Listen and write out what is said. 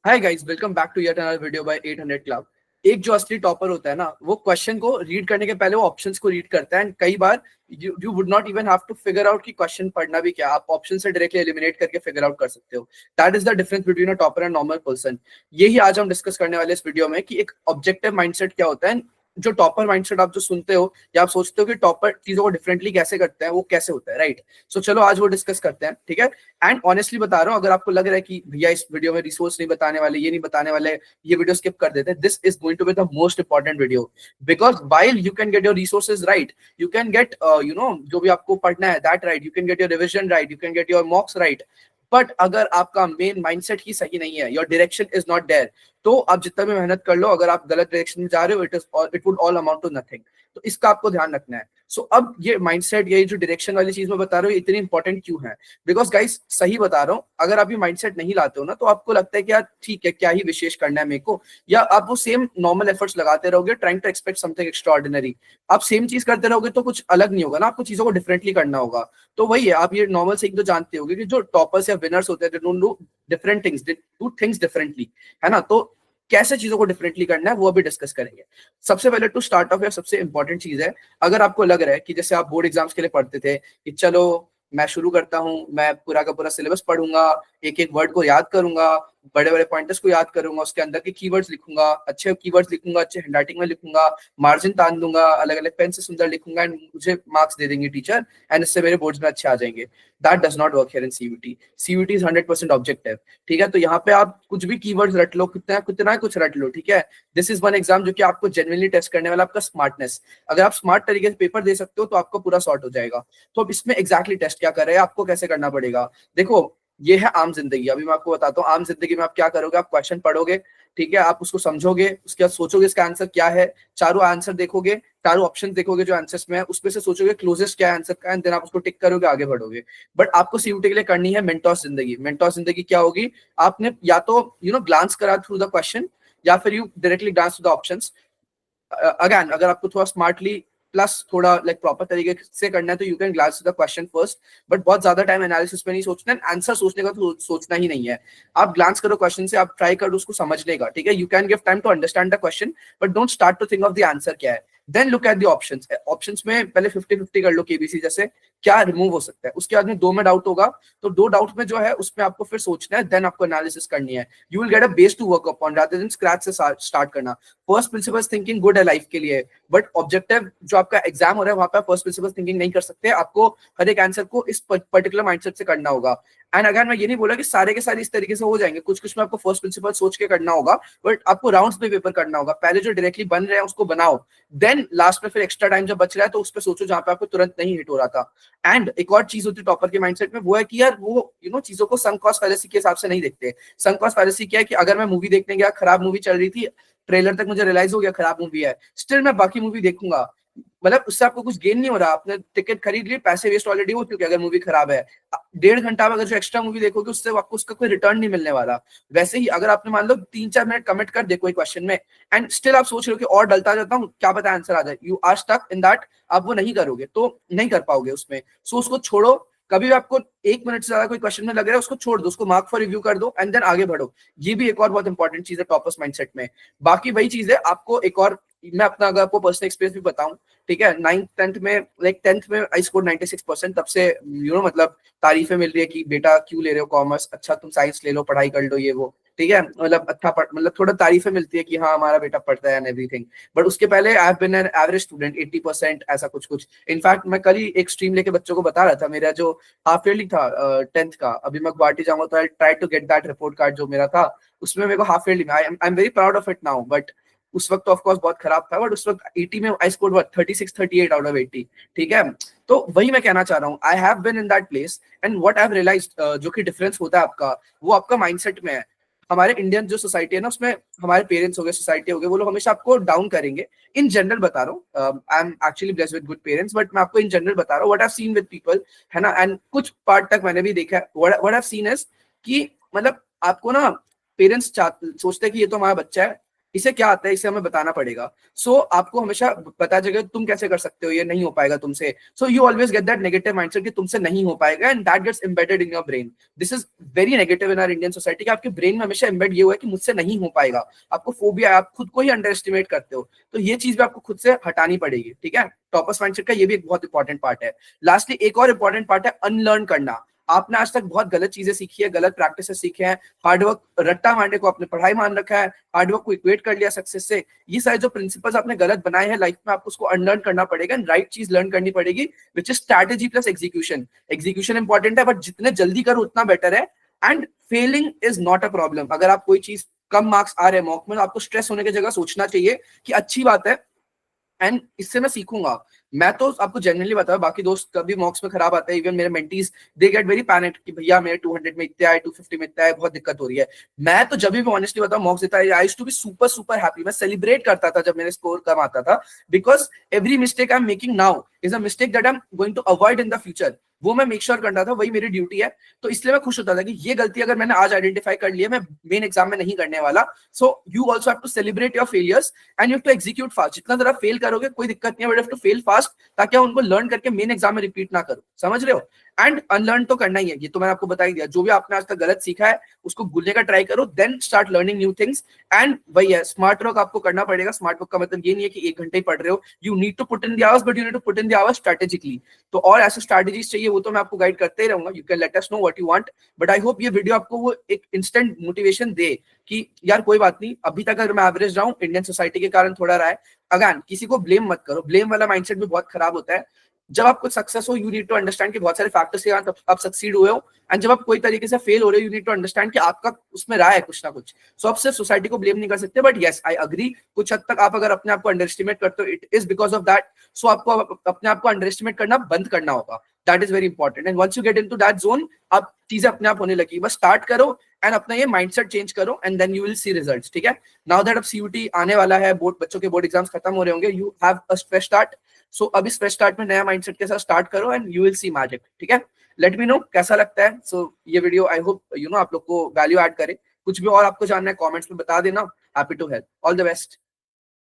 Hi guys, welcome back to yet another video by 800 club. एक जो असली topper होता है ना, वो क्वेश्चन को रीड करने के पहले वो ऑप्शंस को रीड करता है। एंड कई बार you would not even have to figure out कि क्वेश्चन पढ़ना भी क्या, आप ऑप्शन से डायरेक्टली एलिमिनेट करके फिगर आउट कर सकते हो। That is the difference between a topper and normal person. यही आज हम डिस्कस करने वाले इस वीडियो में कि एक ऑब्जेक्टिव माइंडसेट क्या होता है। जो टॉपर माइंडसेट आप जो सुनते हो या आप सोचते हो कि टॉपर चीजों को डिफरेंटली कैसे करते हैं, वो कैसे होता है, राइट? सो चलो आज वो डिस्कस करते हैं, ठीक है। एंड ऑनेस्टली बता रहा हूँ, अगर आपको लग रहा है कि भैया इस वीडियो में रिसोर्स नहीं बताने वाले, ये नहीं बताने वाले, ये वीडियो स्किप कर देते हैं, this is going to be the most important video. Because while you can get your resources right, you can get जो भी आपको पढ़ना है that right, you can get your revision right, you can get your mocks right. But अगर आपका main mindset ही सही नहीं है, your direction is not there, तो आप जितना भी मेहनत कर लो, अगर आप गलत डायरेक्शन में जा रहे हो, it would all amount to nothing. तो इसका आपको ध्यान रखना है। सो अब ये माइंडसेट, ये जो डायरेक्शन वाली चीज मैं बता रहा हूँ, इतनी इंपॉर्टेंट क्यों है? बिकॉज गाइस, सही बता रहा हूँ, अगर आप ये माइंडसेट नहीं लाते हो ना, तो आपको लगता है कि यार ठीक है, क्या ही विशेष करना है मेरे को, या आप वो सेम नॉर्मल एफर्ट्स लगाते रहोगे trying to expect something extraordinary. आप सेम चीज करते रहोगे तो कुछ अलग नहीं होगा ना, आपको चीजों को डिफरेंटली करना होगा। तो वही है, आप ये नॉर्मल से एक तो जानते होगे कि जो टॉपर्स या विनर्स होते हैं, they don't do different things, they do things differently, है ना। तो कैसे चीजों को डिफरेंटली करना है वो अभी डिस्कस करेंगे। सबसे पहले टू स्टार्ट ऑफ, या सबसे इंपॉर्टेंट चीज है, अगर आपको लग रहा है कि जैसे आप बोर्ड एग्जाम्स के लिए पढ़ते थे कि चलो मैं शुरू करता हूँ, मैं पूरा का पूरा सिलेबस पढ़ूंगा, एक एक वर्ड को याद करूंगा, बड़े बड़े पॉइंटर्स को याद करूंगा, उसके अंदर के कीवर्ड्स लिखूंगा, अच्छे कीवर्ड्स लिखूंगा, अच्छे हैंडराइटिंग में लिखूंगा, मार्जिन तान दूंगा, अलग अलग पेन से सुंदर लिखूंगा, एंड मुझे मार्क्स दे देंगे टीचर, एंड इससे मेरे बोर्ड्स में अच्छे आ जाएंगे। That does not work here in CUET. CUET is 100% objective, ठीक है। तो यहाँ पे आप कुछ भी कीवर्ड्स रट लो, कितना कितना कुछ रट लो, ठीक है। दिस इज वन एग्जाम जो कि आपको जेन्युइनली टेस्ट करने वाला आपका स्मार्टनेस। अगर आप स्मार्ट तरीके से पेपर दे सकते हो तो आपको पूरा सॉर्ट हो जाएगा। तो अब इसमें एग्जैक्टली टेस्ट क्या कर रहे हैं, आपको कैसे करना पड़ेगा? देखो, ये है आम जिंदगी। अभी मैं आपको बताता हूँ, आम जिंदगी में आप क्या करोगे, आप क्वेश्चन पढ़ोगे, ठीक है, आप उसको समझोगे, उसके बाद सोचोगे इसका आंसर क्या है, चारों आंसर देखोगे, चारों ऑप्शन देखोगे जो आंसर्स में है, उसमें से सोचोगे क्लोजेस्ट क्या है आंसर का, एंड देन आप उसको टिक करोगे, आगे बढ़ोगे। बट आपको सीयूटी के लिए करनी है मेंटोस जिंदगी। मेंटोस जिंदगी क्या होगी? आपने या तो ग्लांस करा थ्रू द क्वेश्चन, या फिर you directly glance to the options. Again, अगर आपको थोड़ा स्मार्टली प्लस थोड़ा लाइक प्रॉपर तरीके से करना है, तो you can glance to the question first. But बहुत ज्यादा टाइम एनालिसिस में नहीं सोचना है, आंसर सोचने का तो सोचना ही नहीं है। आप ग्लांस करो क्वेश्चन से, आप ट्राई करो उसको समझने का, ठीक है। You can give time to understand the question, but don't start to think of the answer क्या है। Then look at the options. Options में पहले 50-50 कर लो, केबीसी जैसे, क्या रिमूव हो सकता है। उसके बाद में दो में डाउट होगा, तो दो डाउट में जो है उसमें आपको फिर सोचना है, देन आपको एनालिसिस करनी है। You will get a base to work upon rather than scratch से स्टार्ट करना। फर्स्ट प्रिंसिपल्स थिंकिंग गुड है लाइफ के लिए, बट ऑब्जेक्टिव जो आपका एग्जाम हो रहा है वहां पर फर्स्ट प्रिंसिपल्स थिंकिंग नहीं कर सकते। आपको हर एक आंसर को इस पर्टिकुलर माइंडसेट से करना होगा। एंड अगर मैं ये नहीं बोला कि सारे के सारे इस तरीके से हो जाएंगे, कुछ कुछ में आपको फर्स्ट प्रिंसिपल सोच के करना होगा, बट आपको राउंड्स में पेपर करना होगा। पहले जो डायरेक्टली बन रहे हैं उसको बनाओ, देन लास्ट में फिर एक्स्ट्रा टाइम जब बच रहा है तो उस पर सोचो जहां पे आपको तुरंत नहीं हिट हो रहा था। एंड एक और चीज होती है टॉपर के माइंडसेट में, वो है कि यार वो चीजों को संक कॉस्ट फैलेसी के हिसाब से नहीं देखते। संक कॉस्ट फैलेसी क्या है कि अगर मैं मूवी देखने गया, खराब मूवी चल रही थी, ट्रेलर तक मुझे रियलाइज हो गया खराब मूवी है, स्टिल मैं बाकी मूवी देखूंगा। मतलब उससे आपको कुछ गेन नहीं हो रहा, आपने टिकट खरीद ली, पैसे वेस्ट ऑलरेडी हो चुके अगर मूवी खराब है। 1.5 घंटा में अगर जो एक्स्ट्रा मूवी देखोगे उससे आपको उसका कोई रिटर्न नहीं मिलने वाला। वैसे ही अगर आपने मान लो 3-4 मिनट कमिट कर दे कोई क्वेश्चन में, एंड स्टिल आप सोच रहे हो कि और डलता जाता हूँ, क्या पता आंसर आ जाए, you are stuck in that, आप वो नहीं करोगे तो नहीं कर पाओगे उसमें। सो उसको छोड़ो। कभी भी आपको 1 मिनट से ज्यादा कोई क्वेश्चन में लग रहा है, उसको छोड़ दो, उसको मार्क फॉर रिव्यू कर दो, एंड देन आगे बढ़ो। ये भी एक और बहुत इंपॉर्टेंट चीज है टॉपर्स माइंडसेट में। बाकी वही चीज है, आपको एक और, मैं अपना अगर आपको पर्सनल एक्सपीरियंस भी बताऊं, ठीक है। 9th 10th में, लाइक 10th में आई स्कोर 96%। तब से मतलब तारीफें मिल रही है कि बेटा क्यों ले रहे हो कॉमर्स, अच्छा तुम साइंस ले लो, पढ़ाई कर लो, ये वो, ठीक है। मतलब अच्छा मतलब थोड़ा तारीफें मिलती है कि हाँ हमारा बेटा पढ़ता है एंड एवरीथिंग। बट उसके पहले I have been an average student, 80% ऐसा कुछ कुछ। इनफैक्ट मैं कल ही एक स्ट्रीम लेके बच्चों को बता रहा था, मेरा जो हाफ ईयरली था 10th का, अभी मैं गुवाहाटी जाऊंगा तो I try to get that report card जो मेरा था, उसमें मेरे को हाफ ईयरली में, I am very proud of it now. But उस वक्त तो ऑफ कोर्स बहुत खराब था, बट उस वक्त 80 में आई स्कोर्ड 36-38 आउट ऑफ 80, ठीक है। तो वही मैं कहना चाह रहा हूँ, I have been in that place, and what I have realised, जो कि डिफरेंस होता है आपका, वो आपका माइंडसेट में है। हमारे इंडियन जो सोसाइटी है ना, उसमें हमारे पेरेंट्स हो गए, सोसाइटी हो गए, वो लोग हमेशा आपको डाउन करेंगे। इन जनरल बता रहा हूँ, I am actually blessed with good parents, but मैं आपको इन जनरल बता रहा हूँ what I have seen with people, है ना। एंड कुछ पार्ट तक मैंने भी देखा है, what I have seen is कि मतलब आपको ना पेरेंट्स सोचते हैं कि ये तो हमारा बच्चा है, इसे क्या आता है, इसे हमें बताना पड़ेगा। सो आपको हमेशा पता चलेगा तुम कैसे कर सकते हो, ये नहीं हो पाएगा तुमसे। So you always get that negative mindset कि तुमसे नहीं हो पाएगा, and that gets embedded in your brain. This is very negative in our Indian society कि आपके ब्रेन में हमेशा एम्बेड ये हुआ है कि मुझसे नहीं हो पाएगा, आपको फोबिया है, आप खुद को ही अंडर एस्टिमेट करते हो। तो ये चीज भी आपको खुद से हटानी पड़ेगी, ठीक है। टॉपर्स माइंडसेट का ये भी एक बहुत इंपॉर्टेंट पार्ट है। लास्टली एक और इंपॉर्टेंट पार्ट है अनलर्न करना। आपने आज तक बहुत गलत चीजें सीखी है, गलत प्रैक्टिसेस सीखे हैं, हार्डवर्क रट्टा मारने को आपने पढ़ाई मान रखा है, हार्डवर्क को इक्वेट कर लिया सक्सेस से। ये सारे जो प्रिंसिपल्स आपने गलत बनाए हैं लाइफ में, आपको उसको अनलर्न करना पड़ेगा, राइट चीज लर्न करनी पड़ेगी, which is strategy plus execution. Execution important है, बट जितने जल्दी करो उतना बेटर है। And failing is not a problem. अगर आप कोई चीज कम मार्क्स आ रहे हैं मॉक में, आपको स्ट्रेस होने की जगह सोचना चाहिए कि अच्छी बात है एंड इससे मैं सीखूंगा। मैं तो आपको जनरली बता, बाकी दोस्त कभी मॉक्स में खराब आते हैं, इवन मेरे mentees they get very panic कि भैया मेरे 200 में इतने आए, 250 में इतने आए, बहुत दिक्कत हो रही है। मैं तो जब भी ऑनेस्टली बताऊं मॉक्स देता है, I used to be super super happy. मैं सेलिब्रेट करता था जब मेरे स्कोर कम आता था, because every mistake I am making now is a mistake that I am going to avoid in the future. वो मैं मेक श्योर करता था, वही मेरी ड्यूटी है। तो इसलिए मैं खुश होता था कि ये गलती अगर मैंने आज आइडेंटिफाई कर लिया, मैं मेन एग्जाम में नहीं करने वाला। So you also have to celebrate your failures and you have to execute fast. जितना जरा फेल करोगे कोई दिक्कत नहीं है, but have to fail fast ताकि उनको लर्न करके मेन एग्जाम में रिपीट ना करो। समझ रहे हो? एंड अनलर्न तो करना ही है, ये तो मैंने आपको बता ही दिया। जो भी आपने आज तक गलत सीखा है उसको भूलने का ट्राई करो, then start learning new things. And वही है, स्मार्ट वर्क आपको करना पड़ेगा। स्मार्ट वर्क का मतलब ये नहीं है कि 1 घंटे ही पढ़ रहे हो, you need to put in the hours, but you need to put in the hours strategically. तो और ऐसे स्ट्रेटेजीज चाहिए वो तो मैं आपको गाइड करते ही रहूंगा। You can let us know what you want, but I hope ये वीडियो आपको वो एक इंस्टेंट मोटिवेशन दे कि यार कोई बात नहीं, अभी तक अगर मैं एवरेज रहा हूँ इंडियन सोसाइटी के कारण थोड़ा रहा है। अगेन किसी को ब्लेम मत करो, ब्लेम वाला माइंडसेट भी बहुत खराब होता है। जब आप कुछ सक्सेस हो, यू नीड टू अंडरस्टैंड कि बहुत सारे फैक्टर्स के कारण आप सक्सीड हुए हो। एंड जब आप कोई तरीके से फेल हो रहे हो, यू नीड टू अंडरस्टैंड कि आपका उसमें रहा है कुछ ना कुछ। सो आप सिर्फ सोसाइटी को ब्लेम नहीं कर सकते, बट यस आई अग्री, कुछ हद तक आप अगर अपने आप को अंडर एस्टिमेट करते हो, it is because of that. So आपको अपने आप को अंडर एस्टिमेट करना बंद करना होगा। That is very important. And once you get into that zone, आप चीजें अपने आप होने लगी। बस स्टार्ट करो एंड अपना ये माइंडसेट चेंज करो, and then you will see results. ठीक है, नाउ दैट अब सीयूटी आने वाला है, बोर्ड बच्चों के बोर्ड एग्जाम्स खत्म हो रहे होंगे, you have a fresh start. So अब इस फ्रेश स्टार्ट में नया माइंडसेट के साथ स्टार्ट करो and you will C magic. ठीक है, लेट मी नो कैसा लगता है। सो ये वीडियो आई होप आप लोग को वैल्यू ऐड करे। कुछ भी और आपको जानना है कमेंट्स में बता देना, happy to help. All the best.